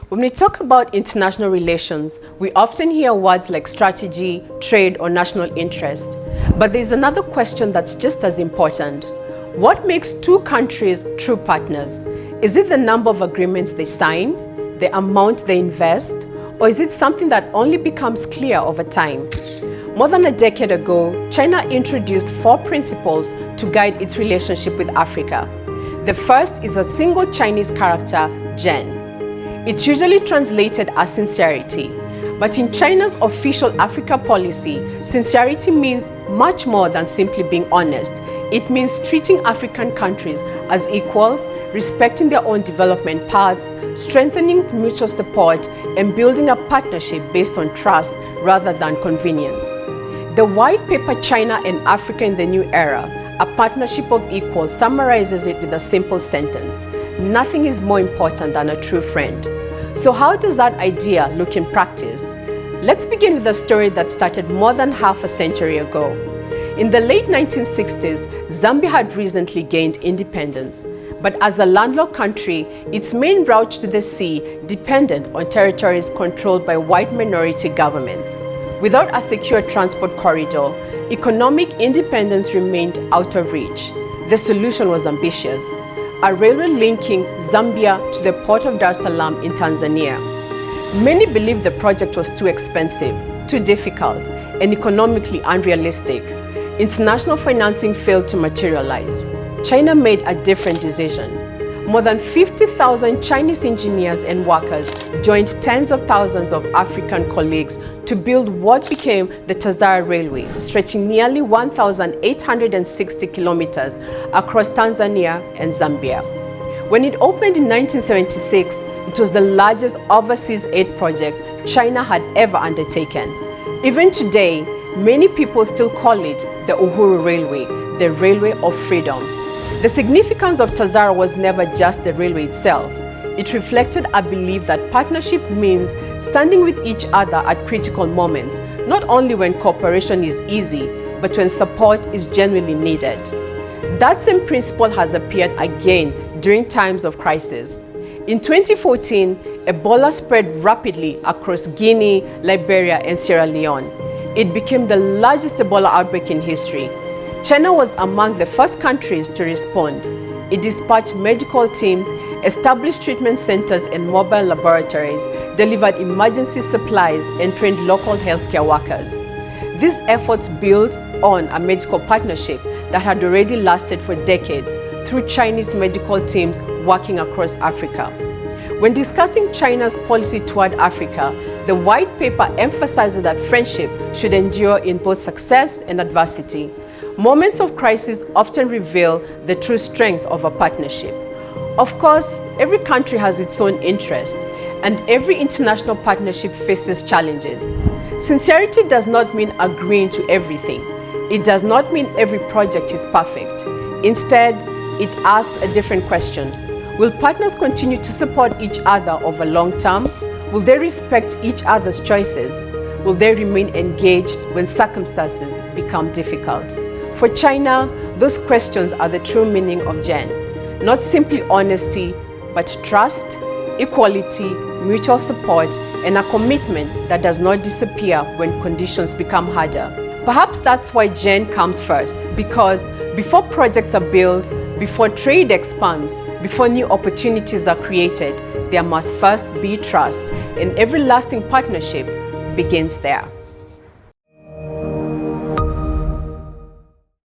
When we talk about international relations, we often hear words like strategy, trade, or national interest. But there's another question that's just as important. What makes two countries true partners? Is it the number of agreements they sign, the amount they invest, or is it something that only becomes clear over time? More than a decade ago, China introduced 4 principles to guide its relationship with Africa. The first is a single Chinese character, Zhen. It's usually translated as sincerity, but in China's official Africa policy, sincerity means much more than simply being honest. It means treating African countries as equals, respecting their own development paths, strengthening mutual support, and building a partnership based on trust rather than convenience. The white paper China and Africa in the New Era, a partnership of equals, summarizes it with a simple sentence: nothing is more important than a true friend. So how does that idea look in practice? Let's begin with a story that started more than half a century ago. In the late 1960s, Zambia had recently gained independence. But as a landlocked country, its main route to the sea depended on territories controlled by white minority governments. Without a secure transport corridor, economic independence remained out of reach. The solution was ambitious: a railway linking Zambia to the port of Dar es Salaam in Tanzania. Many believed the project was too expensive, too difficult, and economically unrealistic. International financing failed to materialize. China made a different decision. More than 50,000 Chinese engineers and workers joined tens of thousands of African colleagues to build what became the Tazara Railway, stretching nearly 1,860 kilometers across Tanzania and Zambia. When it opened in 1976, it was the largest overseas aid project China had ever undertaken. Even today, many people still call it the Uhuru Railway, the Railway of Freedom. The significance of Tazara was never just the railway itself. It reflected a belief that partnership means standing with each other at critical moments, not only when cooperation is easy, but when support is genuinely needed. That same principle has appeared again during times of crisis. In 2014, Ebola spread rapidly across Guinea, Liberia, and Sierra Leone. It became the largest Ebola outbreak in history. China was among the first countries to respond. It dispatched medical teams, established treatment centers and mobile laboratories, delivered emergency supplies, and trained local healthcare workers. These efforts built on a medical partnership that had already lasted for decades through Chinese medical teams working across Africa. When discussing China's policy toward Africa, the white paper emphasizes that friendship should endure in both success and adversity. Moments of crisis often reveal the true strength of a partnership. Of course, every country has its own interests, and every international partnership faces challenges. Sincerity does not mean agreeing to everything. It does not mean every project is perfect. Instead, it asks a different question. Will partners continue to support each other over long term? Will they respect each other's choices? Will they remain engaged when circumstances become difficult? For China, those questions are the true meaning of Zhen. Not simply honesty, but trust, equality, mutual support, and a commitment that does not disappear when conditions become harder. Perhaps that's why Zhen comes first, because before projects are built, before trade expands, before new opportunities are created, there must first be trust, and every lasting partnership begins there.